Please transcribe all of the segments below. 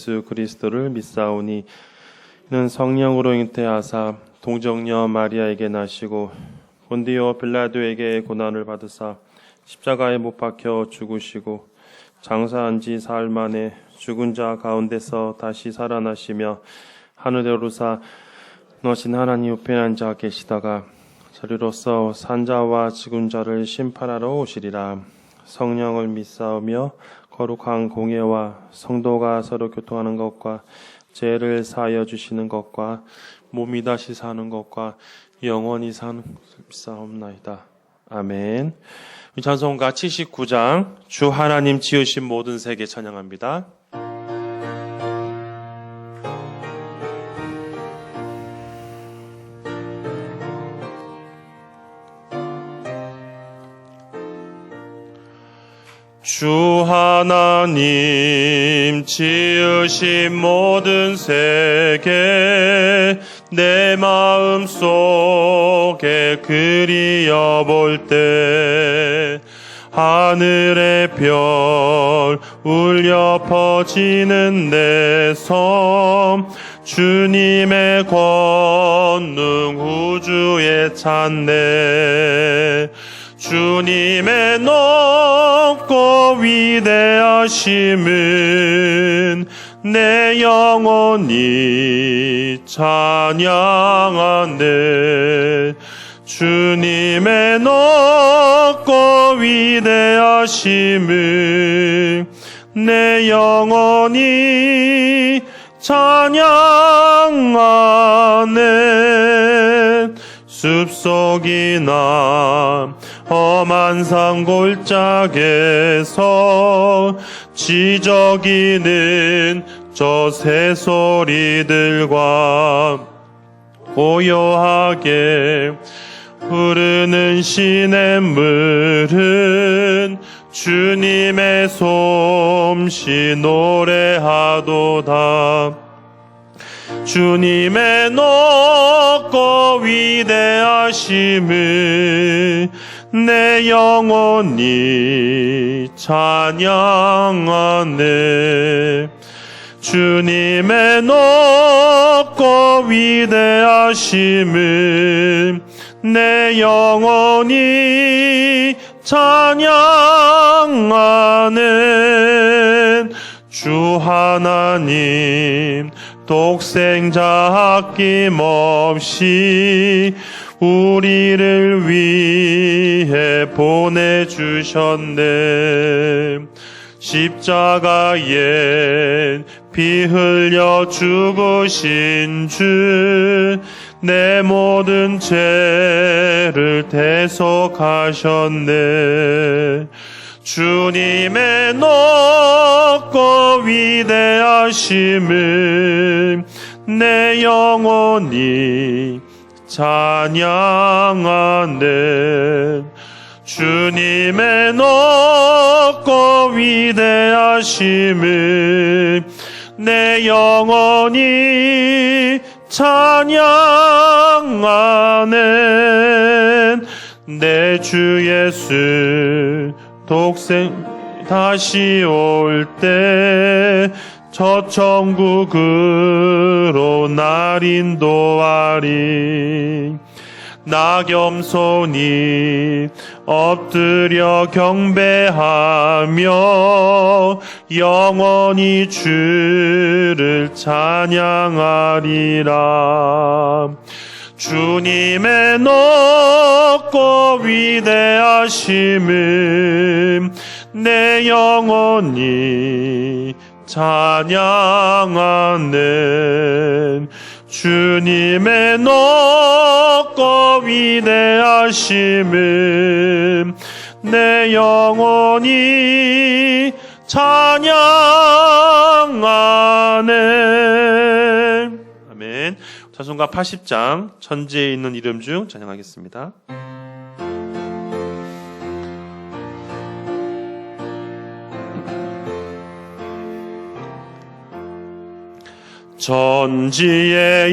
예수 그리스도를 믿사오니 이는 성령으로 잉태하사 동정녀 마리아에게 나시고 본디오 빌라도에게 고난을 받으사 십자가에 못 박혀 죽으시고 장사한 지 사흘 만에 죽은 자 가운데서 다시 살아나시며 하늘에 오르사 너신 하나님 우편에 앉아 계시다가 저리로서 산자와 죽은 자를 심판하러 오시리라. 성령을 믿사오며 거룩한 공예와 성도가 서로 교통하는 것과 죄를 사하여 주시는 것과 몸이 다시 사는 것과 영원히 사는 것을 믿사옵나이다. 아멘. 찬송가 79장 주 하나님 지으신 모든 세계 찬양합니다. 주 하나님 지으신 모든 세계 내 마음 속에 그리어 볼 때 하늘의 별 울려 퍼지는 내 섬 주님의 권능 우주에 찬네. 주님의 높고 위대하심은 내 영혼이 찬양하네. 주님의 높고 위대하심은 내 영혼이 찬양하네. 숲속이나 험한 산 골짜기에서 지저귀는 저 새소리들과 고요하게 흐르는 시냇물은 주님의 솜씨 노래하도다. 주님의 높고 위대하심을 내 영혼이 찬양하네. 주님의 높고 위대하심을 내 영혼이 찬양하네. 주 하나님 독생자 아낌없이 우리를 위해 보내주셨네. 십자가에 피 흘려 죽으신 주 내 모든 죄를 대속하셨네. 주님의 높고 위대하심을 내 영혼이 찬양하네. 주님의 높고 위대하심을 내 영혼이 찬양하네. 내 주 예수 독생 다시 올 때 저 천국으로 날 인도하리. 나 겸손히 엎드려 경배하며 영원히 주를 찬양하리라. 주님의 높고 위대하심을 내 영혼이 찬양하네. 주님의 높고 위대하심을 내 영혼이 찬양하네. 아멘. 찬송가 80장 천지에 있는 이름 중 찬양하겠습니다. 천지에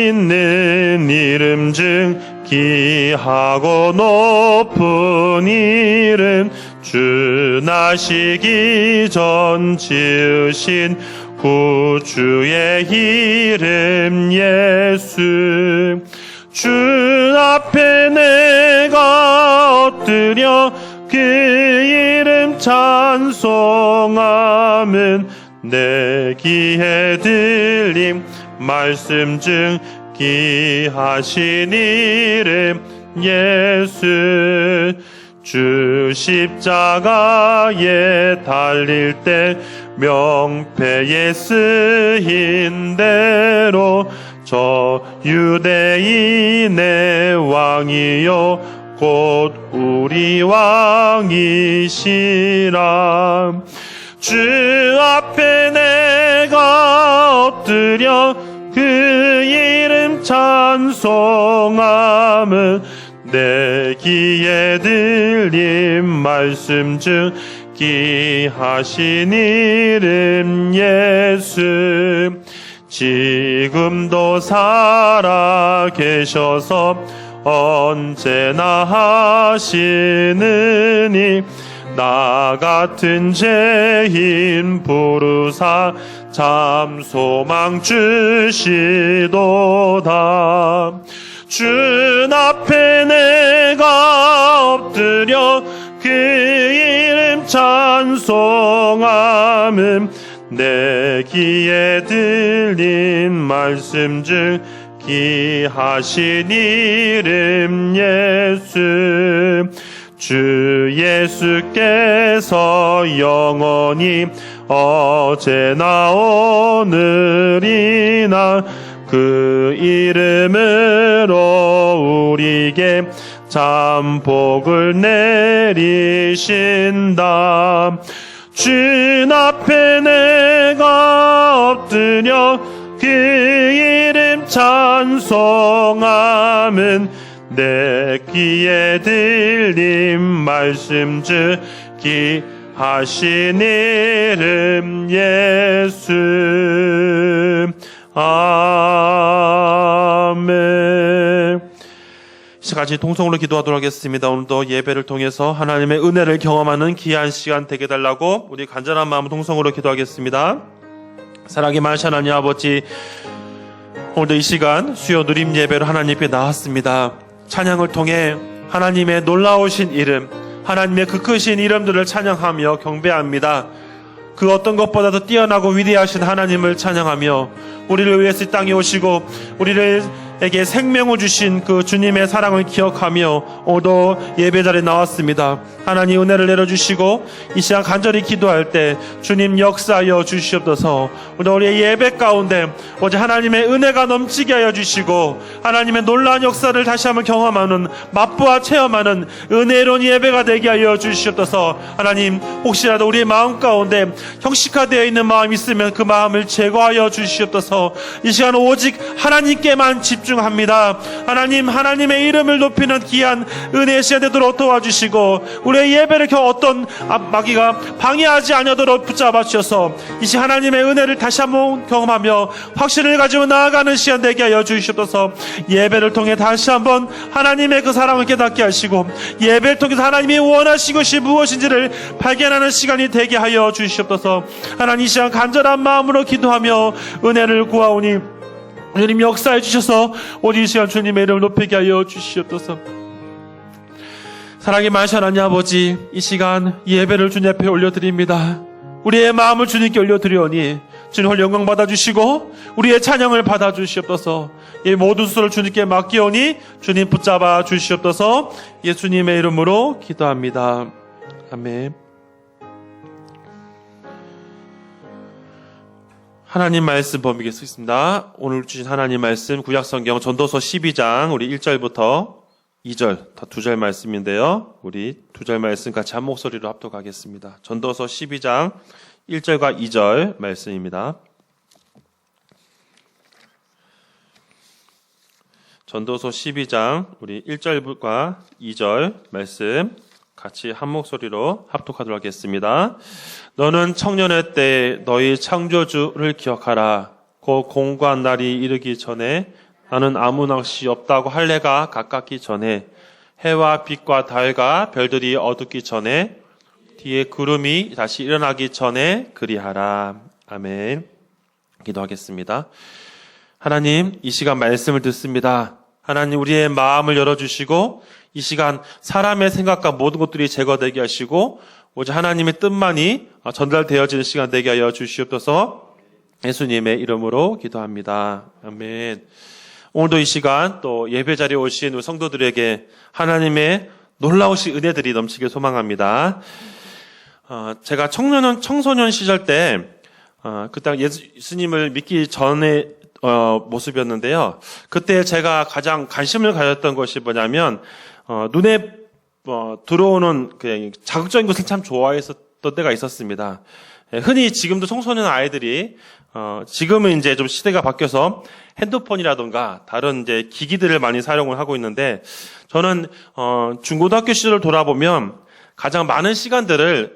있는 이름 중 귀하고 높은 이름 주 나시기 전 지으신 구주의 이름 예수. 주 앞에 내가 엎드려 그 이름 찬송함은 내 귀에 들림 말씀 중 기하신 이름 예수. 주 십자가에 달릴 때 명패에 쓰인 대로 저 유대인의 왕이요 곧 우리 왕이시라. 주 앞에 내가 엎드려 그 이름 찬송함은 내 귀에 들림 말씀 중 기하신 이름 예수. 지금도 살아 계셔서 언제나 하시느니 나 같은 죄인 부르사 참 소망 주시도다. 주 앞에 내가 엎드려 그 이름 찬송함은 내 귀에 들린 말씀 중 기하신 이름 예수. 주 예수께서 영원히 어제나 오늘이나 그 이름으로 우리에게 참 복을 내리신다. 주 앞에 내가 엎드려 그 이름 찬송함은 내 귀에 들림 말씀 중 기하신 이름 예수. 아멘. 같이 통성으로 기도하도록 하겠습니다. 오늘도 예배를 통해서 하나님의 은혜를 경험하는 귀한 시간 되게 달라고 우리 간절한 마음 통성으로 기도하겠습니다. 사랑이 많으신 하나님 아버지, 오늘도 이 시간 수요 누림 예배로 하나님 앞에 나왔습니다. 찬양을 통해 하나님의 놀라우신 이름, 하나님의 그 크신 이름들을 찬양하며 경배합니다. 그 어떤 것보다도 뛰어나고 위대하신 하나님을 찬양하며 우리를 위해서 이 땅에 오시고 우리에게 생명을 주신 그 주님의 사랑을 기억하며 오늘도 예배 자리에 나왔습니다. 하나님 은혜를 내려주시고 이 시간 간절히 기도할 때 주님 역사하여 주시옵소서. 우리의 예배 가운데 오직 하나님의 은혜가 넘치게 하여 주시고 하나님의 놀라운 역사를 다시 한번 경험하는, 맛보아 체험하는 은혜로운 예배가 되게 하여 주시옵소서. 하나님, 혹시라도 우리의 마음 가운데 형식화되어 있는 마음이 있으면 그 마음을 제거하여 주시옵소서. 이 시간 오직 하나님께만 집중합니다. 하나님, 하나님의 이름을 높이는 귀한 은혜의 시간 되도록 도와주시고 우리의 예배를 어떤 마귀가 방해하지 않도록 붙잡아 주셔서 이 시간 하나님의 은혜를 다시 한번 경험하며 확신을 가지고 나아가는 시간 되게 하여 주시옵소서. 예배를 통해 다시 한번 하나님의 그 사랑을 깨닫게 하시고 예배를 통해서 하나님이 원하시는 것이 무엇인지를 발견하는 시간이 되게 하여 주시옵소서. 하나님, 이 시간 간절한 마음으로 기도하며 은혜를 구하오니 주님 역사해 주셔서 오늘 이 시간 주님의 이름을 높이게 하여 주시옵소서. 사랑이 많으신 하나님 아버지, 이 시간 예배를 주님 앞에 올려드립니다. 우리의 마음을 주님께 올려드리오니 주님 영광 받아주시고 우리의 찬양을 받아주시옵소서. 이 모든 수를 주님께 맡기오니 주님 붙잡아 주시옵소서. 예수님의 이름으로 기도합니다. 아멘. 하나님 말씀 범위에 쓰겠습니다. 오늘 주신 하나님 말씀 구약성경 전도서 12장 우리 1절부터 2절 다 두 절 말씀인데요. 우리 두 절 말씀 같이 한 목소리로 합독하겠습니다. 전도서 12장 1절과 2절 말씀입니다. 전도서 12장 우리 1절과 2절 말씀 같이 한 목소리로 합독하도록 하겠습니다. 너는 청년의 때 너희 창조주를 기억하라. 곧 공고한 날이 이르기 전에 나는 아무 낚시 없다고 할 해가 가깝기 전에 해와 빛과 달과 별들이 어둡기 전에 뒤에 구름이 다시 일어나기 전에 그리하라. 아멘. 기도하겠습니다. 하나님, 이 시간 말씀을 듣습니다. 하나님, 우리의 마음을 열어주시고 이 시간 사람의 생각과 모든 것들이 제거되게 하시고 오직 하나님의 뜻만이 전달되어지는 시간 되게 하여 주시옵소서. 예수님의 이름으로 기도합니다. 아멘. 오늘도 이 시간 또 예배 자리에 오신 우리 성도들에게 하나님의 놀라우신 은혜들이 넘치길 소망합니다. 제가 청소년 시절 때 그때 예수님을 믿기 전에 모습이었는데요. 그때 제가 가장 관심을 가졌던 것이 뭐냐면 눈에 들어오는 그 자극적인 것을 참 좋아했었던 때가 있었습니다. 흔히 지금도 청소년 아이들이 지금은 이제 좀 시대가 바뀌어서 핸드폰이라든가 다른 이제 기기들을 많이 사용을 하고 있는데 저는 중고등학교 시절을 돌아보면 가장 많은 시간들을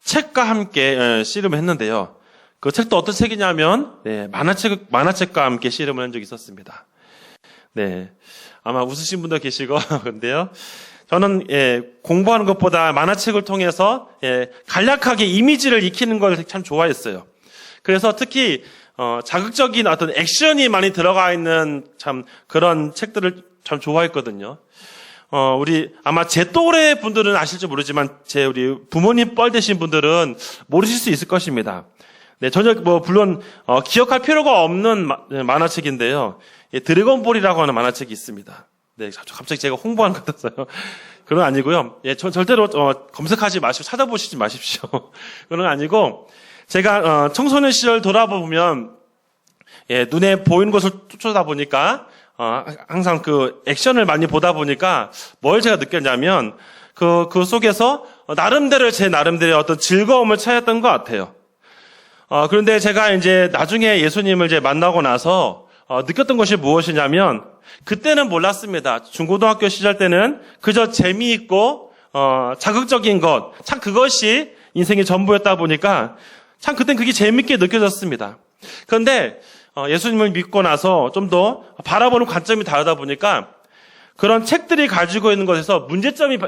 책과 함께 씨름을 했는데요. 그 책도 어떤 책이냐면 만화책과 함께 씨름을 한 적이 있었습니다. 네, 아마 웃으신 분도 계시고 근데요. 저는 공부하는 것보다 만화책을 통해서 간략하게 이미지를 익히는 걸 참 좋아했어요. 그래서 특히 자극적인 어떤 액션이 많이 들어가 있는 참 그런 책들을 참 좋아했거든요. 우리 아마 제 또래 분들은 아실지 모르지만 우리 부모님 뻘 되신 분들은 모르실 수 있을 것입니다. 네, 전혀 물론 기억할 필요가 없는 만화책인데요. 드래곤볼이라고 하는 만화책이 있습니다. 네, 갑자기 제가 홍보하는 것 같아서요. 그건 아니고요. 절대로 검색하지 마시고 찾아보시지 마십시오. 그건 아니고 제가 청소년 시절 돌아보면 눈에 보이는 것을 쫓아다 보니까 항상 그 액션을 많이 보다 보니까 뭘 제가 느꼈냐면 그 속에서 제 나름대로의 어떤 즐거움을 찾았던 것 같아요. 그런데 제가 이제 나중에 예수님을 이제 만나고 나서 느꼈던 것이 무엇이냐면 그때는 몰랐습니다. 중고등학교 시절 때는 그저 재미있고 자극적인 것, 참 그것이 인생의 전부였다 보니까 참 그땐 그게 재밌게 느껴졌습니다. 그런데 예수님을 믿고 나서 좀 더 바라보는 관점이 다르다 보니까 그런 책들이 가지고 있는 것에서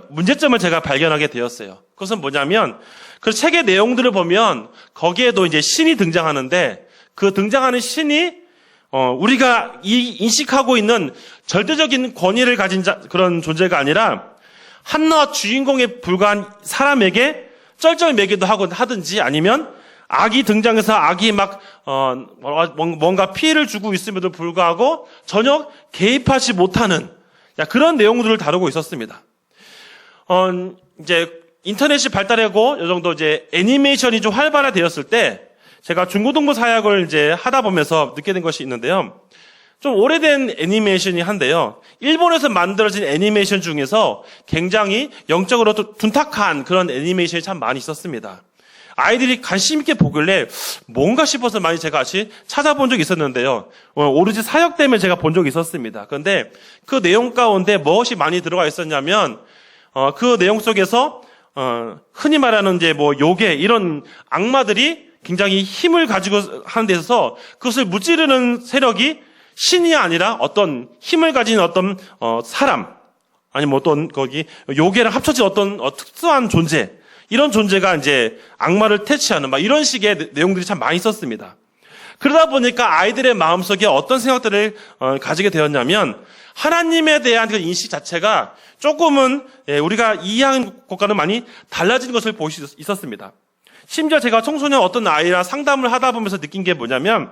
문제점을 제가 발견하게 되었어요. 그것은 뭐냐면 그 책의 내용들을 보면 거기에도 이제 신이 등장하는데 그 등장하는 신이 우리가 인식하고 있는 절대적인 권위를 가진 그런 존재가 아니라 한낱 주인공에 불과한 사람에게 쩔쩔매기도 하든지 아니면 악이 등장해서 악이 막 뭔가 피해를 주고 있음에도 불구하고 전혀 개입하지 못하는 그런 내용들을 다루고 있었습니다. 이제 인터넷이 발달하고 이 정도 이제 애니메이션이 좀 활발화되었을 때 제가 중고등부 사역을 이제 하다 보면서 느끼게 된 것이 있는데요. 좀 오래된 애니메이션이 한데요. 일본에서 만들어진 애니메이션 중에서 굉장히 영적으로 둔탁한 그런 애니메이션이 참 많이 있었습니다. 아이들이 관심 있게 보길래 뭔가 싶어서 많이 제가 같이 찾아본 적이 있었는데요. 오로지 사역 때문에 제가 본 적이 있었습니다. 그런데 그 내용 가운데 무엇이 많이 들어가 있었냐면 그 내용 속에서 흔히 말하는 이제 요괴 이런 악마들이 굉장히 힘을 가지고 하는 데 있어서 그것을 무찌르는 세력이 신이 아니라 어떤 힘을 가진 어떤 사람 아니면 어떤 거기 요괴랑 합쳐진 어떤 특수한 존재 이런 존재가 이제 악마를 퇴치하는 이런 식의 내용들이 참 많이 있었습니다. 그러다 보니까 아이들의 마음속에 어떤 생각들을 가지게 되었냐면 하나님에 대한 그 인식 자체가 조금은 우리가 이해하는 것과는 많이 달라진 것을 볼 수 있었습니다. 심지어 제가 청소년 어떤 아이랑 상담을 하다 보면서 느낀 게 뭐냐면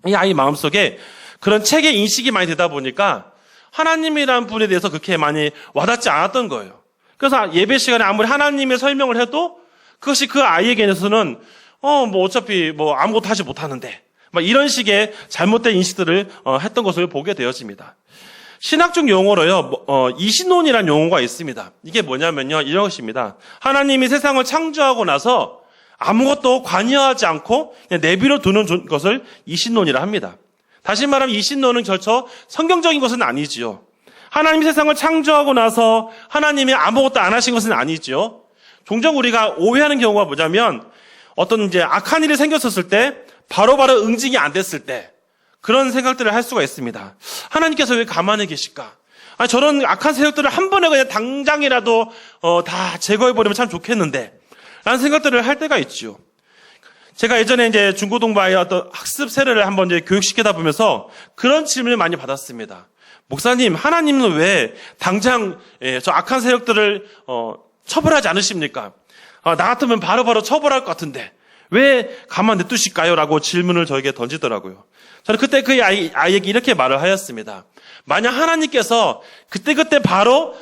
이 아이 마음속에 그런 책의 인식이 많이 되다 보니까 하나님이라는 분에 대해서 그렇게 많이 와닿지 않았던 거예요. 그래서 예배 시간에 아무리 하나님의 설명을 해도 그것이 그 아이에게서는 어차피 아무것도 하지 못하는데 이런 식의 잘못된 인식들을 했던 것을 보게 되었습니다. 신학적 용어로요, 이신론이라는 용어가 있습니다. 이게 뭐냐면요, 이런 것입니다. 하나님이 세상을 창조하고 나서 아무것도 관여하지 않고 그냥 내버려 두는 것을 이신론이라 합니다. 다시 말하면 이신론은 결코 성경적인 것은 아니지요. 하나님이 세상을 창조하고 나서 하나님이 아무것도 안 하신 것은 아니지요. 종종 우리가 오해하는 경우가 뭐냐면 어떤 이제 악한 일이 생겼었을 때 바로바로 응징이 안 됐을 때 그런 생각들을 할 수가 있습니다. 하나님께서 왜 가만히 계실까? 저런 악한 세력들을 한 번에 그냥 당장이라도 다 제거해버리면 참 좋겠는데 라는 생각들을 할 때가 있죠. 제가 예전에 이제 중고등부와의 어떤 학습 세례를 한번 이제 교육시키다 보면서 그런 질문을 많이 받았습니다. 목사님, 하나님은 왜 당장 저 악한 세력들을 처벌하지 않으십니까? 나 같으면 바로바로 처벌할 것 같은데 왜 가만 냅두실까요? 라고 질문을 저에게 던지더라고요. 저는 그때 그 아이에게 이렇게 말을 하였습니다. 만약 하나님께서 그때그때 바로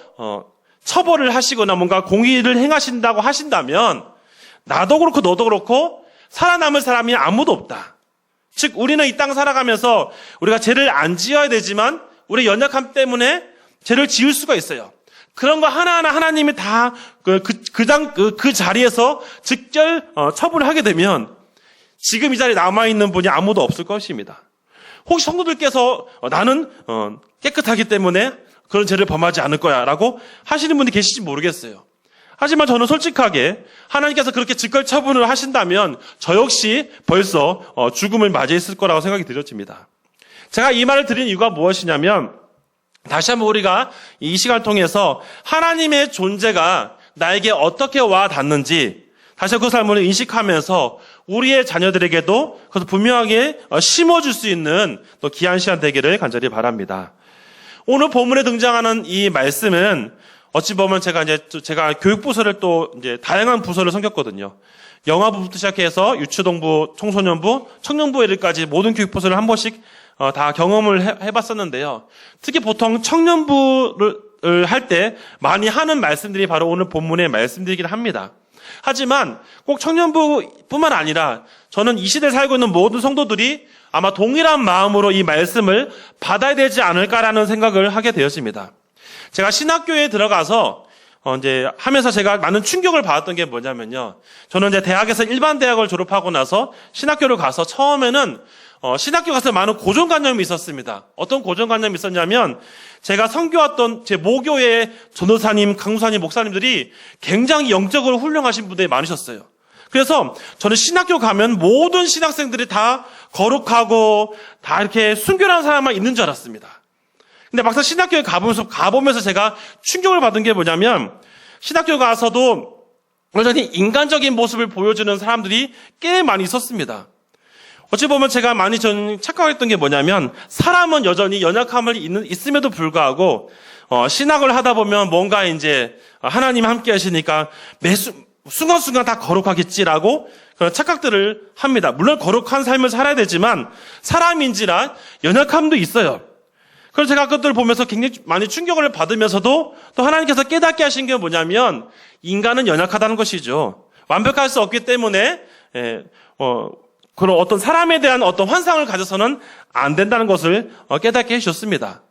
처벌을 하시거나 뭔가 공의를 행하신다고 하신다면 나도 그렇고 너도 그렇고 살아남을 사람이 아무도 없다. 즉 우리는 이 땅 살아가면서 우리가 죄를 안 지어야 되지만 우리의 연약함 때문에 죄를 지을 수가 있어요. 그런 거 하나하나 하나님이 다 그 자리에서 직접 처분을 하게 되면 지금 이 자리에 남아있는 분이 아무도 없을 것입니다. 혹시 성도들께서 나는 깨끗하기 때문에 그런 죄를 범하지 않을 거야 라고 하시는 분이 계실지 모르겠어요. 하지만 저는 솔직하게 하나님께서 그렇게 직걸 처분을 하신다면 저 역시 벌써 죽음을 맞이했을 거라고 생각이 들어집니다. 제가 이 말을 드린 이유가 무엇이냐면 다시 한번 우리가 이 시간을 통해서 하나님의 존재가 나에게 어떻게 와 닿는지 다시 그 삶을 인식하면서 우리의 자녀들에게도 그것을 분명하게 심어줄 수 있는 또 귀한 시간 되기를 간절히 바랍니다. 오늘 본문에 등장하는 이 말씀은 어찌 보면 제가 교육부서를 또 이제 다양한 부서를 섬겼거든요. 영아부부터 시작해서 유초동부, 청소년부, 청년부에 이르기까지 모든 교육부서를 한 번씩 다 경험을 해봤었는데요. 특히 보통 청년부를 할 때 많이 하는 말씀들이 바로 오늘 본문의 말씀들이긴 합니다. 하지만 꼭 청년부뿐만 아니라 저는 이 시대에 살고 있는 모든 성도들이 아마 동일한 마음으로 이 말씀을 받아야 되지 않을까라는 생각을 하게 되었습니다. 제가 신학교에 들어가서 이제 하면서 제가 많은 충격을 받았던 게 뭐냐면요. 저는 이제 대학에서 일반 대학을 졸업하고 나서 신학교를 가서 처음에는 신학교 가서 많은 고정관념이 있었습니다. 어떤 고정관념이 있었냐면 제가 선교했던 제 모교의 전도사님, 강사님, 목사님들이 굉장히 영적으로 훌륭하신 분들이 많으셨어요. 그래서 저는 신학교 가면 모든 신학생들이 다 거룩하고 다 이렇게 순결한 사람만 있는 줄 알았습니다. 근데 막상 신학교에 가보면서 제가 충격을 받은 게 뭐냐면 신학교 가서도 여전히 인간적인 모습을 보여주는 사람들이 꽤 많이 있었습니다. 어찌 보면 제가 많이 전 착각했던 게 뭐냐면 사람은 여전히 연약함을 있음에도 불구하고 신학을 하다 보면 뭔가 이제 하나님 함께 하시니까 순간순간 다 거룩하겠지라고 그런 착각들을 합니다. 물론 거룩한 삶을 살아야 되지만 사람인지라 연약함도 있어요. 그래서 제가 그것들을 보면서 굉장히 많이 충격을 받으면서도 또 하나님께서 깨닫게 하신 게 뭐냐면 인간은 연약하다는 것이죠. 완벽할 수 없기 때문에 그런 어떤 사람에 대한 어떤 환상을 가져서는 안 된다는 것을 깨닫게 해주셨습니다.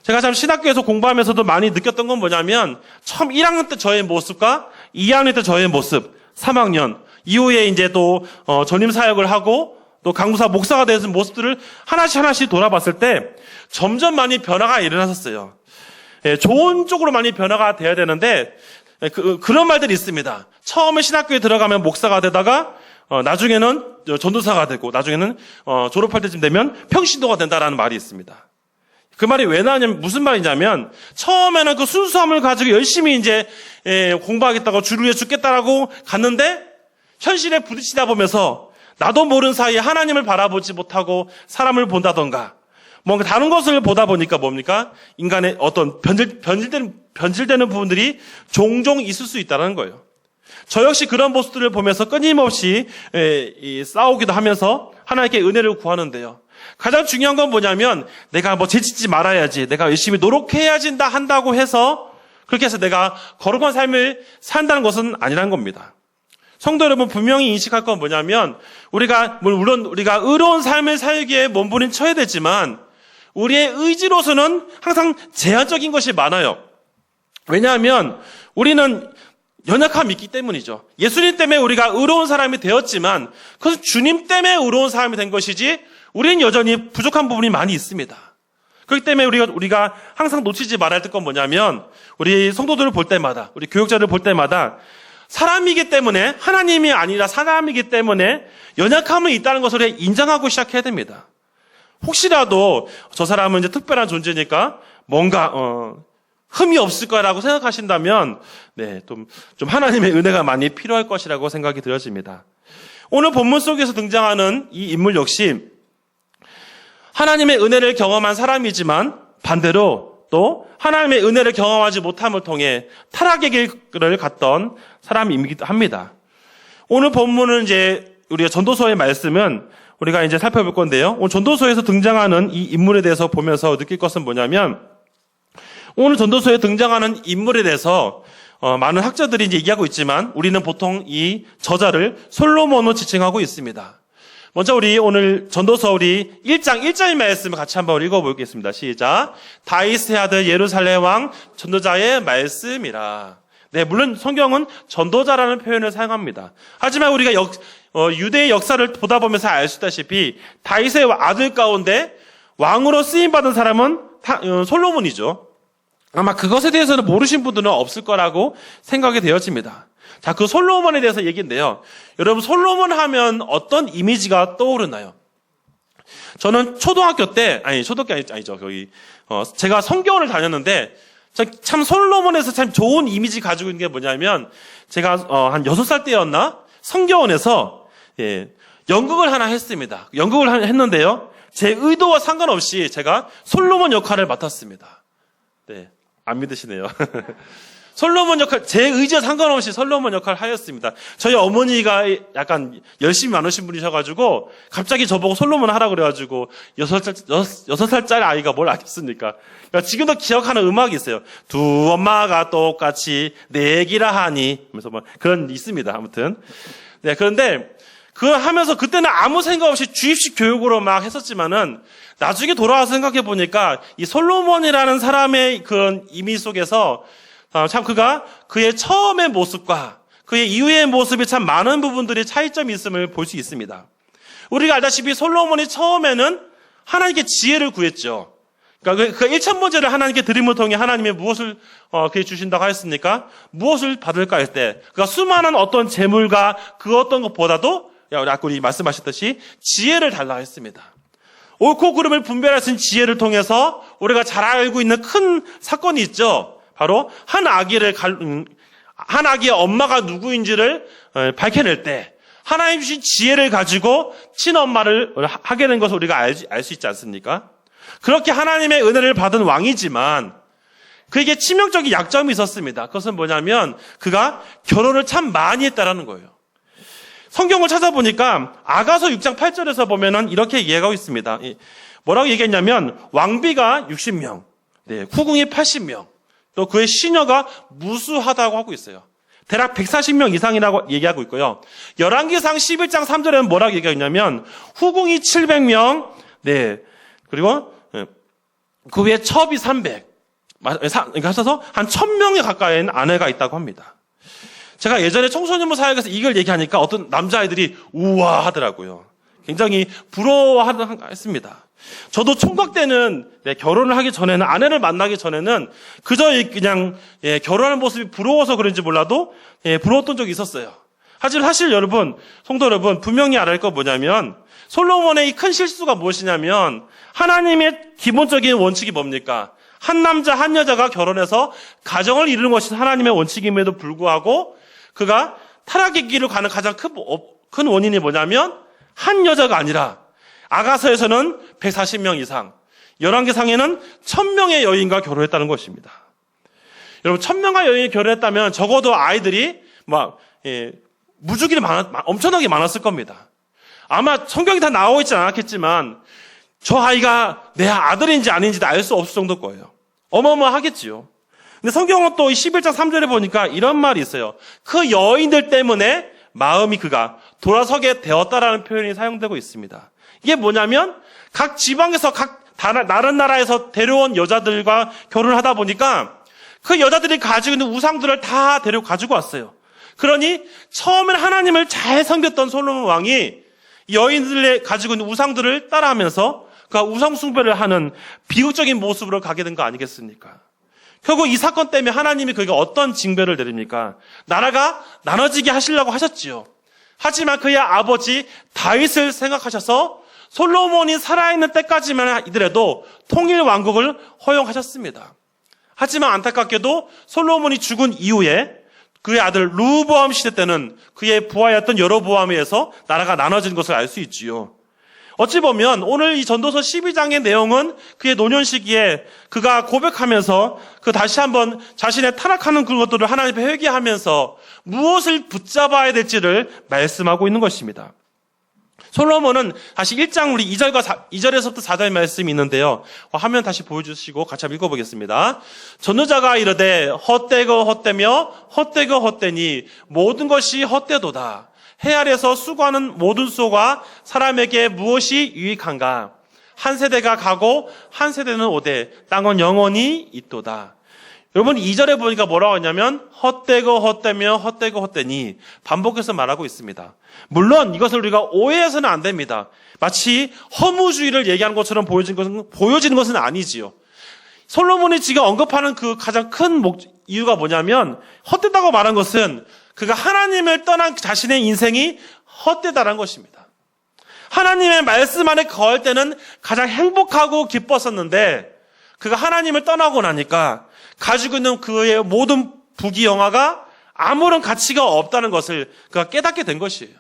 제가 참 신학교에서 공부하면서도 많이 느꼈던 건 뭐냐면 처음 1학년 때 저의 모습과 2학년 때 저의 모습, 3학년 이후에 이제 또 전임 사역을 하고 또 강구사 목사가 되는 모습들을 하나씩 돌아봤을 때 점점 많이 변화가 일어났었어요. 좋은 쪽으로 많이 변화가 돼야 되는데 그런 말들이 있습니다. 처음에 신학교에 들어가면 목사가 되다가 나중에는 전도사가 되고 나중에는 졸업할 때쯤 되면 평신도가 된다라는 말이 있습니다. 그 말이 왜 나냐면 무슨 말이냐면 처음에는 그 순수함을 가지고 열심히 이제 공부하겠다고 주를 위해 죽겠다라고 갔는데 현실에 부딪히다 보면서 나도 모르는 사이에 하나님을 바라보지 못하고 사람을 본다던가 뭔가 다른 것을 보다 보니까 뭡니까? 인간의 어떤 변질되는 부분들이 종종 있을 수 있다는 거예요. 저 역시 그런 모습들을 보면서 끊임없이 싸우기도 하면서 하나님께 은혜를 구하는데요. 가장 중요한 건 뭐냐면 내가 뭐 죄짓지 말아야지, 내가 열심히 노력해야지 한다고 해서 그렇게 해서 내가 거룩한 삶을 산다는 것은 아니라는 겁니다. 성도 여러분 분명히 인식할 건 뭐냐면 물론 우리가 의로운 삶을 살기에 몸부림쳐야 되지만 우리의 의지로서는 항상 제한적인 것이 많아요. 왜냐하면 우리는 연약함이 있기 때문이죠. 예수님 때문에 우리가 의로운 사람이 되었지만 그것은 주님 때문에 의로운 사람이 된 것이지 우리는 여전히 부족한 부분이 많이 있습니다. 그렇기 때문에 우리가 항상 놓치지 말아야 될 건 뭐냐면 우리 성도들을 볼 때마다 우리 교육자를 볼 때마다 사람이기 때문에 하나님이 아니라 사람이기 때문에 연약함이 있다는 것을 인정하고 시작해야 됩니다. 혹시라도 저 사람은 이제 특별한 존재니까 뭔가 흠이 없을 거라고 생각하신다면 좀 하나님의 은혜가 많이 필요할 것이라고 생각이 되어집니다. 오늘 본문 속에서 등장하는 이 인물 역시 하나님의 은혜를 경험한 사람이지만 반대로 또 하나님의 은혜를 경험하지 못함을 통해 타락의 길을 갔던 사람이기도 합니다. 오늘 본문은 이제 우리가 전도서의 말씀은 우리가 이제 살펴볼 건데요. 오늘 전도서에서 등장하는 이 인물에 대해서 보면서 느낄 것은 뭐냐면 오늘 전도서에 등장하는 인물에 대해서 많은 학자들이 이제 얘기하고 있지만 우리는 보통 이 저자를 솔로몬으로 지칭하고 있습니다. 먼저 우리 오늘 전도서 우리 1장 1절의 말씀을 같이 한번 읽어보겠습니다. 시작. 다윗의 아들 예루살렘 왕 전도자의 말씀이라. 네, 물론 성경은 전도자라는 표현을 사용합니다. 하지만 우리가 유대의 역사를 보다 보면서 알 수 있다시피 다윗의 아들 가운데 왕으로 쓰임받은 사람은 솔로몬이죠. 아마 그것에 대해서는 모르신 분들은 없을 거라고 생각이 되어집니다. 자, 그 솔로몬에 대해서 얘기인데요. 여러분, 솔로몬 하면 어떤 이미지가 떠오르나요? 저는 초등학교 때, 아니죠. 제가 성교원을 다녔는데, 참 솔로몬에서 참 좋은 이미지 가지고 있는 게 뭐냐면, 제가, 한 6살 때였나? 성교원에서, 연극을 하나 했습니다. 연극을 했는데요. 제 의도와 상관없이 제가 솔로몬 역할을 맡았습니다. 네. 안 믿으시네요. 솔로몬 역할, 제 의지와 상관없이 솔로몬 역할을 하였습니다. 저희 어머니가 약간 열심히 많으신 분이셔가지고 갑자기 저보고 솔로몬 하라고 그래가지고 6살짜리 아이가 뭘 알겠습니까? 그러니까 지금도 기억하는 음악이 있어요. 두 엄마가 똑같이 내기라 하니 하면서 뭐 그런 있습니다. 아무튼. 네, 그런데 그거 하면서 그때는 아무 생각 없이 주입식 교육으로 막 했었지만은 나중에 돌아와서 생각해 보니까 이 솔로몬이라는 사람의 그런 이미지 속에서 참 그의 처음의 모습과 그의 이후의 모습이 참 많은 부분들이 차이점이 있음을 볼 수 있습니다. 우리가 알다시피 솔로몬이 처음에는 하나님께 지혜를 구했죠. 그러니까 그 1,000번째를 하나님께 드림을 통해 하나님의 무엇을 그에 주신다고 하였습니까? 무엇을 받을까 할 때 그가 수많은 어떤 재물과 그 어떤 것보다도 아까 우리 말씀하셨듯이 지혜를 달라 했습니다. 옳고 그름을 분별할 수 있는 지혜를 통해서 우리가 잘 알고 있는 큰 사건이 있죠. 바로 한 아기의 엄마가 누구인지를 밝혀낼 때 하나님 주신 지혜를 가지고 친엄마를 하게 된 것을 우리가 알 수 있지 않습니까? 그렇게 하나님의 은혜를 받은 왕이지만 그에게 치명적인 약점이 있었습니다. 그것은 뭐냐면 그가 결혼을 참 많이 했다라는 거예요. 성경을 찾아보니까 아가서 6장 8절에서 보면은 이렇게 이해하고 있습니다. 뭐라고 얘기했냐면 왕비가 60명, 네, 후궁이 80명, 또 그의 시녀가 무수하다고 하고 있어요. 대략 140명 이상이라고 얘기하고 있고요. 열왕기상 11장 3절에는 뭐라고 얘기하냐면 후궁이 700명, 네, 그리고 그 위에 첩이 300, 그러니까 하셔서 한 1000명에 가까이는 아내가 있다고 합니다. 제가 예전에 청소년부 사역에서 이걸 얘기하니까 어떤 남자아이들이 우와 하더라고요. 굉장히 부러워했습니다. 저도 총각 때는 결혼을 하기 전에는 아내를 만나기 전에는 그저 그냥 결혼하는 모습이 부러워서 그런지 몰라도 부러웠던 적이 있었어요. 하지만 사실 여러분, 성도 여러분 분명히 알아야 할 건 뭐냐면 솔로몬의 이 큰 실수가 무엇이냐면 하나님의 기본적인 원칙이 뭡니까? 한 남자 한 여자가 결혼해서 가정을 이루는 것이 하나님의 원칙임에도 불구하고 그가 타락의 길을 가는 가장 큰 원인이 뭐냐면 한 여자가 아니라 아가서에서는 140명 이상, 열왕기상에는 1000명의 여인과 결혼했다는 것입니다. 여러분 1000명과 여인이 결혼했다면 적어도 아이들이 무주기를 엄청나게 많았을 겁니다. 아마 성경이 다 나와 있지 않았겠지만 저 아이가 내 아들인지 아닌지도 알 수 없을 정도일 거예요. 어마어마하겠지요. 근데 성경은 또 11장 3절에 보니까 이런 말이 있어요. 그 여인들 때문에 마음이 그가 돌아서게 되었다라는 표현이 사용되고 있습니다. 이게 뭐냐면 각 지방에서 다른 나라에서 데려온 여자들과 결혼을 하다 보니까 그 여자들이 가지고 있는 우상들을 다 가지고 왔어요. 그러니 처음엔 하나님을 잘 섬겼던 솔로몬 왕이 여인들의 가지고 있는 우상들을 따라하면서 그 우상 숭배를 하는 비극적인 모습으로 가게 된 거 아니겠습니까? 결국 이 사건 때문에 하나님이 그에게 어떤 징벌을 내립니까? 나라가 나눠지게 하시려고 하셨지요. 하지만 그의 아버지 다윗을 생각하셔서 솔로몬이 살아있는 때까지만 이더라도 통일 왕국을 허용하셨습니다. 하지만 안타깝게도 솔로몬이 죽은 이후에 그의 아들 르호보암 시대 때는 그의 부하였던 여로보암에 의해서 나라가 나눠진 것을 알 수 있지요. 어찌 보면 오늘 이 전도서 12장의 내용은 그의 노년 시기에 그가 고백하면서 그 다시 한번 자신의 타락하는 그런 것들을 하나님 앞에 회개하면서 무엇을 붙잡아야 될지를 말씀하고 있는 것입니다. 솔로몬은 다시 1장 우리 2절에서부터 4절 말씀이 있는데요. 화면 다시 보여주시고 같이 한번 읽어보겠습니다. 전도자가 이르되 헛되고 헛되며 헛되고 헛되니 모든 것이 헛되도다. 해 아래서 수고하는 모든 수고가 사람에게 무엇이 유익한가? 한 세대가 가고 한 세대는 오되 땅은 영원히 있도다. 여러분 2절에 보니까 뭐라고 하냐면 헛되고 헛되며 헛되고 헛되니 반복해서 말하고 있습니다. 물론 이것을 우리가 오해해서는 안 됩니다. 마치 허무주의를 얘기하는 것처럼 보여지는 것은 아니지요. 솔로몬이 지금 언급하는 그 가장 큰 이유가 뭐냐면 헛되다고 말한 것은 그가 하나님을 떠난 자신의 인생이 헛되다라는 것입니다. 하나님의 말씀 안에 거할 때는 가장 행복하고 기뻤었는데 그가 하나님을 떠나고 나니까 가지고 있는 그의 모든 부귀영화가 아무런 가치가 없다는 것을 그가 깨닫게 된 것이에요.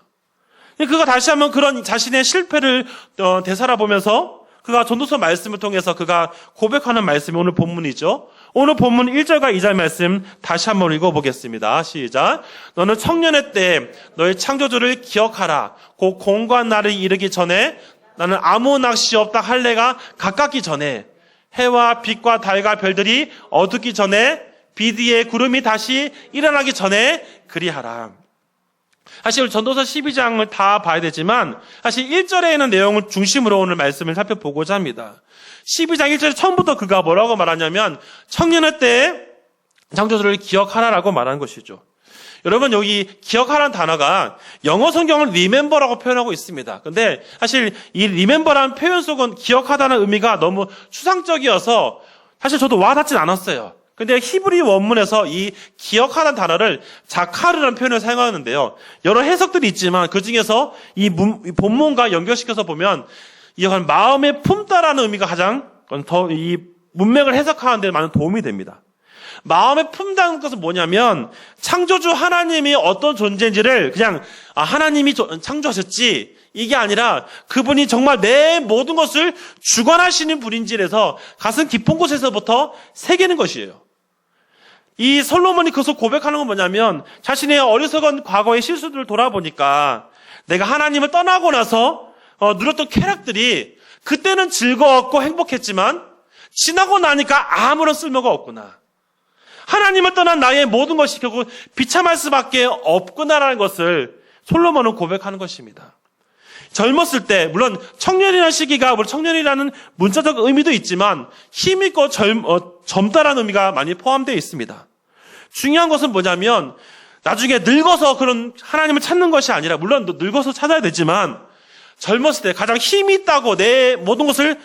그가 다시 한번 그런 자신의 실패를 되살아보면서 그가 전도서 말씀을 통해서 그가 고백하는 말씀이 오늘 본문이죠. 오늘 본문 1절과 2절 말씀 다시 한번 읽어보겠습니다. 시작. 너는 청년의 때 너의 창조주를 기억하라. 곧 공고한 날을 이르기 전에 나는 아무 낚시 없다 할례가 가깝기 전에 해와 빛과 달과 별들이 어둡기 전에 빛 위에 구름이 다시 일어나기 전에 그리하라. 사실 전도서 12장을 다 봐야 되지만 사실 1절에 있는 내용을 중심으로 오늘 말씀을 살펴보고자 합니다. 12장 1절 처음부터 그가 뭐라고 말하냐면 청년의 때에 창조주를 기억하라라고 말하는 것이죠. 여러분 여기 기억하라는 단어가 영어 성경은 remember라고 표현하고 있습니다. 근데 사실 이 remember라는 표현 속은 기억하다는 의미가 너무 추상적이어서 사실 저도 와닿진 않았어요. 근데 히브리 원문에서 이 기억하라는 단어를 자카르라는 표현을 사용하는데요. 여러 해석들이 있지만 그 중에서 이 본문과 연결시켜서 보면 이건 마음에 품다라는 의미가 가장 더 이 문맥을 해석하는 데 많은 도움이 됩니다. 마음에 품다는 것은 뭐냐면 창조주 하나님이 어떤 존재인지를 그냥 하나님이 창조하셨지 이게 아니라 그분이 정말 내 모든 것을 주관하시는 분인지에서 가슴 깊은 곳에서부터 새기는 것이에요. 이 솔로몬이 그것을 고백하는 건 뭐냐면 자신의 어리석은 과거의 실수들을 돌아보니까 내가 하나님을 떠나고 나서 누렸던 쾌락들이 그때는 즐거웠고 행복했지만 지나고 나니까 아무런 쓸모가 없구나. 하나님을 떠난 나의 모든 것이 결국 비참할 수밖에 없구나라는 것을 솔로몬은 고백하는 것입니다. 젊었을 때 물론 청년이라는 시기가 우리 청년이라는 문자적 의미도 있지만 힘있고 젊다라는 의미가 많이 포함되어 있습니다. 중요한 것은 뭐냐면 나중에 늙어서 그런 하나님을 찾는 것이 아니라 물론 늙어서 찾아야 되지만 젊었을 때 가장 힘이 있다고 내 모든 것을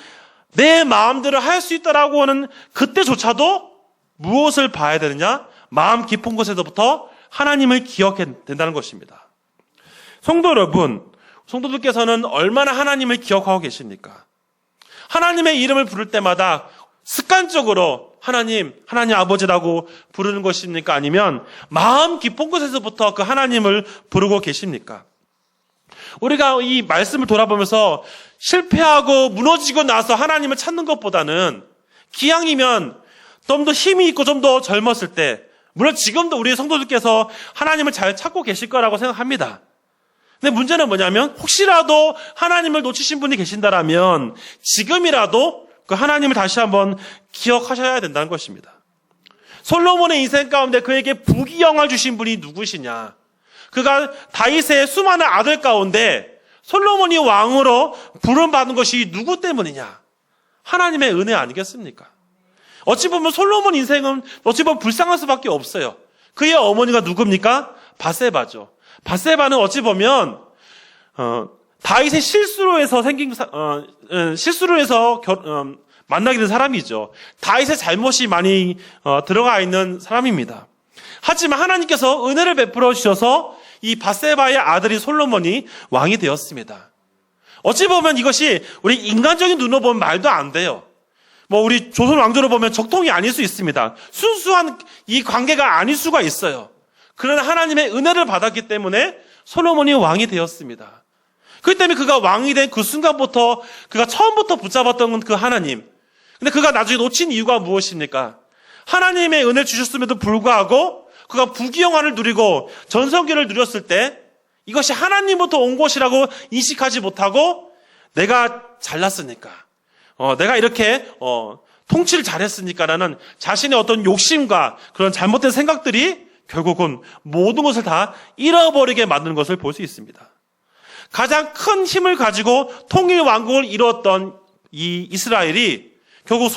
내 마음대로 할 수 있다라고 하는 그때조차도 무엇을 봐야 되느냐? 마음 깊은 곳에서부터 하나님을 기억해야 된다는 것입니다. 성도 여러분, 성도들께서는 얼마나 하나님을 기억하고 계십니까? 하나님의 이름을 부를 때마다 습관적으로 하나님 아버지라고 부르는 것입니까? 아니면 마음 깊은 곳에서부터 그 하나님을 부르고 계십니까? 우리가 이 말씀을 돌아보면서 실패하고 무너지고 나서 하나님을 찾는 것보다는 기왕이면 좀 더 힘이 있고 좀 더 젊었을 때 물론 지금도 우리 성도들께서 하나님을 잘 찾고 계실 거라고 생각합니다. 근데 문제는 뭐냐면 혹시라도 하나님을 놓치신 분이 계신다라면 지금이라도 그 하나님을 다시 한번 기억하셔야 된다는 것입니다. 솔로몬의 인생 가운데 그에게 부귀영화를 주신 분이 누구시냐? 그가 다윗의 수많은 아들 가운데 솔로몬이 왕으로 부름받은 것이 누구 때문이냐? 하나님의 은혜 아니겠습니까? 어찌 보면 솔로몬 인생은 어찌 보면 불쌍할 수밖에 없어요. 그의 어머니가 누굽니까? 밧세바죠. 밧세바는 어찌 보면 다윗의 실수로 해서 만나게 된 사람이죠. 다윗의 잘못이 많이 들어가 있는 사람입니다. 하지만 하나님께서 은혜를 베풀어 주셔서 이 밧세바의 아들이 솔로몬이 왕이 되었습니다. 어찌 보면 이것이 우리 인간적인 눈으로 보면 말도 안 돼요. 우리 조선 왕조로 보면 적통이 아닐 수 있습니다. 순수한 이 관계가 아닐 수가 있어요. 그러나 하나님의 은혜를 받았기 때문에 솔로몬이 왕이 되었습니다. 그렇기 때문에 그가 왕이 된 그 순간부터 그가 처음부터 붙잡았던 그 하나님. 근데 그가 나중에 놓친 이유가 무엇입니까? 하나님의 은혜를 주셨음에도 불구하고 그가 부귀영화를 누리고 전성기를 누렸을 때 이것이 하나님부터 온 것이라고 인식하지 못하고 내가 잘났으니까, 내가 이렇게 통치를 잘했으니까라는 자신의 어떤 욕심과 그런 잘못된 생각들이 결국은 모든 것을 다 잃어버리게 만드는 것을 볼 수 있습니다. 가장 큰 힘을 가지고 통일 왕국을 이루었던 이 이스라엘이 결국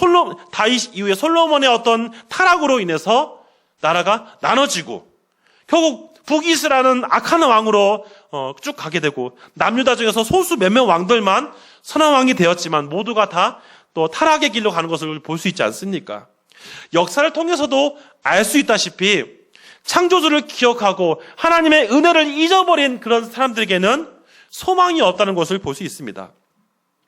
다윗 이후에 솔로몬의 어떤 타락으로 인해서 나라가 나눠지고 결국 북이스라는 악한 왕으로 쭉 가게 되고 남유다 중에서 소수 몇몇 왕들만 선한 왕이 되었지만 모두가 다 또 타락의 길로 가는 것을 볼 수 있지 않습니까? 역사를 통해서도 알 수 있다시피 창조주를 기억하고 하나님의 은혜를 잊어버린 그런 사람들에게는 소망이 없다는 것을 볼 수 있습니다.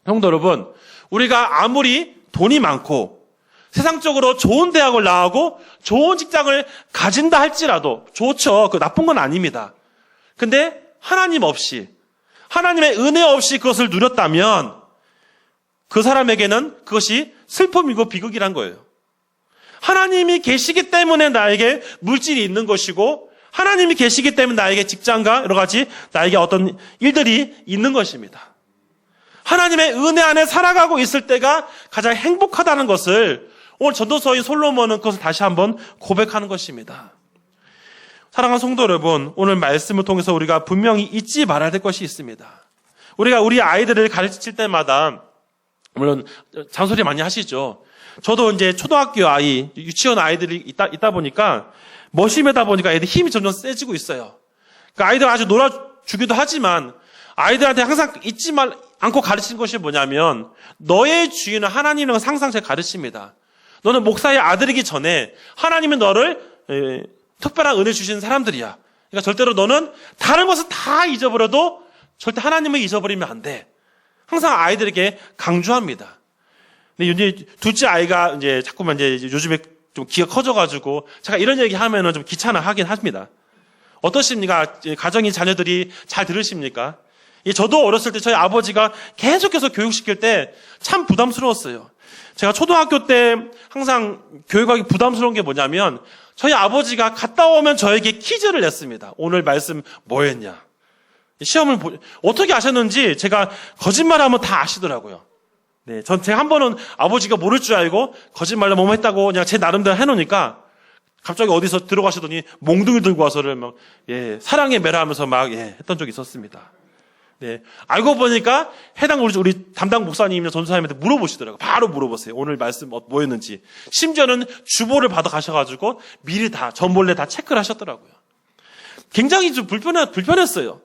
성도 여러분, 우리가 아무리 돈이 많고 세상적으로 좋은 대학을 나오고 좋은 직장을 가진다 할지라도 좋죠. 그 나쁜 건 아닙니다. 근데 하나님 없이, 하나님의 은혜 없이 그것을 누렸다면 그 사람에게는 그것이 슬픔이고 비극이란 거예요. 하나님이 계시기 때문에 나에게 물질이 있는 것이고 하나님이 계시기 때문에 나에게 직장과 여러 가지 나에게 어떤 일들이 있는 것입니다. 하나님의 은혜 안에 살아가고 있을 때가 가장 행복하다는 것을 오늘 전도서인 솔로몬은 그것을 다시 한번 고백하는 것입니다. 사랑하는 성도 여러분, 오늘 말씀을 통해서 우리가 분명히 잊지 말아야 될 것이 있습니다. 우리가 우리 아이들을 가르칠 때마다 물론 잔소리 많이 하시죠. 저도 이제 초등학교 아이, 유치원 아이들이 있다 보니까 머심하다 보니까 애들 힘이 점점 세지고 있어요. 그러니까 아이들 아주 놀아주기도 하지만 아이들한테 항상 잊지 않고 가르치는 것이 뭐냐면 너의 주인은 하나님이라는 항상 제가 가르칩니다. 너는 목사의 아들이기 전에 하나님은 너를 특별한 은혜 주시는 사람들이야. 그러니까 절대로 너는 다른 것을 다 잊어버려도 절대 하나님을 잊어버리면 안 돼. 항상 아이들에게 강조합니다. 근데 이제 둘째 아이가 이제 자꾸만 이제 요즘에 좀 기가 커져가지고 제가 이런 얘기 하면은 좀 귀찮아 하긴 합니다. 어떠십니까? 가정인 자녀들이 잘 들으십니까? 저도 어렸을 때 저희 아버지가 계속해서 교육시킬 때 참 부담스러웠어요. 제가 초등학교 때 항상 교육하기 부담스러운 게 뭐냐면 저희 아버지가 갔다 오면 저에게 퀴즈를 냈습니다. 오늘 말씀 뭐였냐? 시험을 어떻게 아셨는지 제가 거짓말하면 다 아시더라고요. 네, 제가 한 번은 아버지가 모를 줄 알고 거짓말로 뭐뭐 했다고 그냥 제 나름대로 해놓으니까 갑자기 어디서 들어가시더니 몽둥이 들고 와서를 막 사랑의 매라 하면서 막 했던 적이 있었습니다. 네, 알고 보니까 해당 우리 담당 목사님이나 전도사님한테 물어보시더라고요. 바로 물어보세요. 오늘 말씀 뭐였는지. 심지어는 주보를 받아 가셔가지고 미리 다 전몰래 다 체크를 하셨더라고요. 굉장히 좀 불편했어요.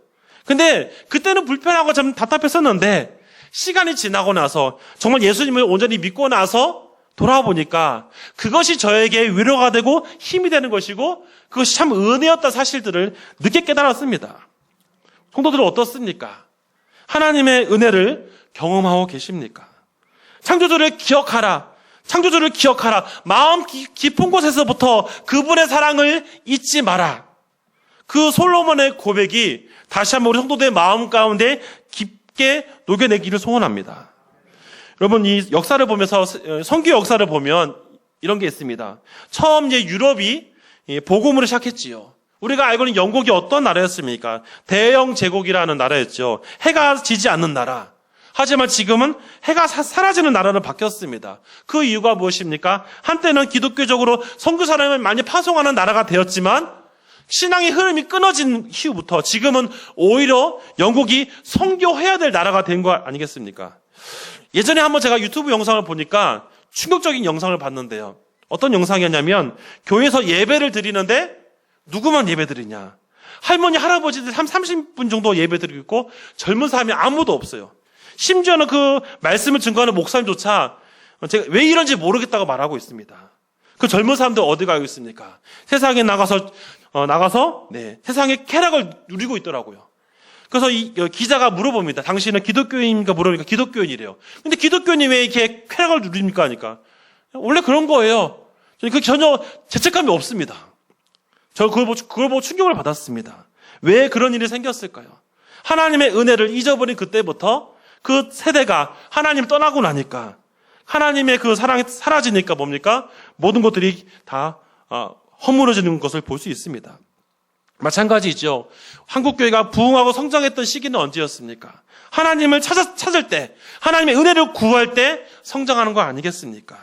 근데 그때는 불편하고 좀 답답했었는데 시간이 지나고 나서 정말 예수님을 온전히 믿고 나서 돌아보니까 그것이 저에게 위로가 되고 힘이 되는 것이고 그것이 참 은혜였다 사실들을 늦게 깨달았습니다. 성도들은 어떻습니까? 하나님의 은혜를 경험하고 계십니까? 창조주를 기억하라. 창조주를 기억하라. 마음 깊은 곳에서부터 그분의 사랑을 잊지 마라. 그 솔로몬의 고백이 다시 한번 우리 성도들의 마음 가운데 깊게 녹여내기를 소원합니다. 여러분, 이 역사를 보면서, 선교 역사를 보면 이런 게 있습니다. 처음 이제 유럽이 복음을 시작했지요. 우리가 알고 있는 영국이 어떤 나라였습니까? 대영 제국이라는 나라였죠. 해가 지지 않는 나라. 하지만 지금은 해가 사라지는 나라로 바뀌었습니다. 그 이유가 무엇입니까? 한때는 기독교적으로 선교사람을 많이 파송하는 나라가 되었지만 신앙의 흐름이 끊어진 이후부터 지금은 오히려 영국이 선교해야 될 나라가 된 거 아니겠습니까? 예전에 한번 제가 유튜브 영상을 보니까 충격적인 영상을 봤는데요. 어떤 영상이었냐면 교회에서 예배를 드리는데 누구만 예배 드리냐. 할머니, 할아버지들 30분 정도 예배 드리고 있고 젊은 사람이 아무도 없어요. 심지어는 그 말씀을 증거하는 목사님조차 제가 왜 이런지 모르겠다고 말하고 있습니다. 그 젊은 사람들 어디 가고 있습니까? 세상에 나가서 세상의 쾌락을 누리고 있더라고요. 그래서 이 기자가 물어봅니다. 당신은 기독교인인가 물어보니까 기독교인이래요. 근데 기독교인이 왜 이렇게 쾌락을 누립니까? 하니까 원래 그런 거예요. 그 전혀 죄책감이 없습니다. 저 그걸 보고 충격을 받았습니다. 왜 그런 일이 생겼을까요? 하나님의 은혜를 잊어버린 그때부터 그 세대가 하나님 떠나고 나니까 하나님의 그 사랑이 사라지니까 뭡니까? 모든 것들이 다 허물어지는 것을 볼 수 있습니다. 마찬가지죠. 한국교회가 부흥하고 성장했던 시기는 언제였습니까? 하나님을 찾을 때, 하나님의 은혜를 구할 때 성장하는 거 아니겠습니까?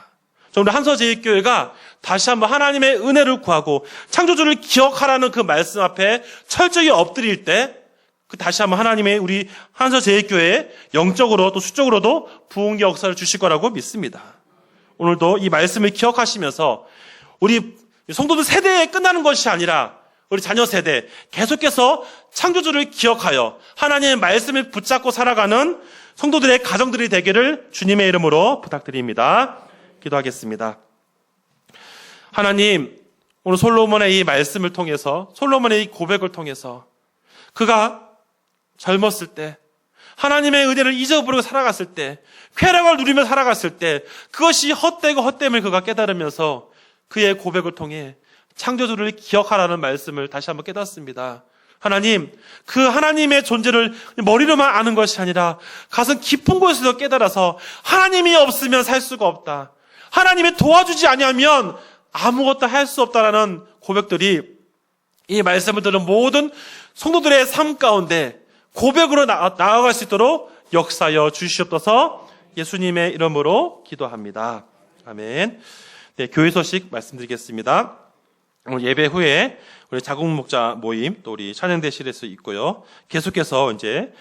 우리 한서제일교회가 다시 한번 하나님의 은혜를 구하고 창조주를 기억하라는 그 말씀 앞에 철저히 엎드릴 때 다시 한번 하나님의 우리 한서제일교회에 영적으로 또 수적으로도 부흥의 역사를 주실 거라고 믿습니다. 오늘도 이 말씀을 기억하시면서 우리 성도들 세대에 끝나는 것이 아니라 우리 자녀 세대 계속해서 창조주를 기억하여 하나님의 말씀을 붙잡고 살아가는 성도들의 가정들이 되기를 주님의 이름으로 부탁드립니다. 기도하겠습니다. 하나님, 오늘 솔로몬의 이 말씀을 통해서, 솔로몬의 이 고백을 통해서 그가 젊었을 때, 하나님의 은혜를 잊어버리고 살아갔을 때, 쾌락을 누리며 살아갔을 때 그것이 헛되고 헛됨을 그가 깨달으면서 그의 고백을 통해 창조주를 기억하라는 말씀을 다시 한번 깨닫습니다. 하나님, 그 하나님의 존재를 머리로만 아는 것이 아니라 가슴 깊은 곳에서 깨달아서 하나님이 없으면 살 수가 없다. 하나님이 도와주지 아니하면 아무것도 할 수 없다라는 고백들이 이 말씀을 들은 모든 성도들의 삶 가운데 고백으로 나아갈 수 있도록 역사하여 주시옵소서. 예수님의 이름으로 기도합니다. 아멘. 네, 교회 소식 말씀드리겠습니다. 오늘 예배 후에 우리 자국 목자 모임 또 우리 찬양대실에서 있고요. 계속해서 이제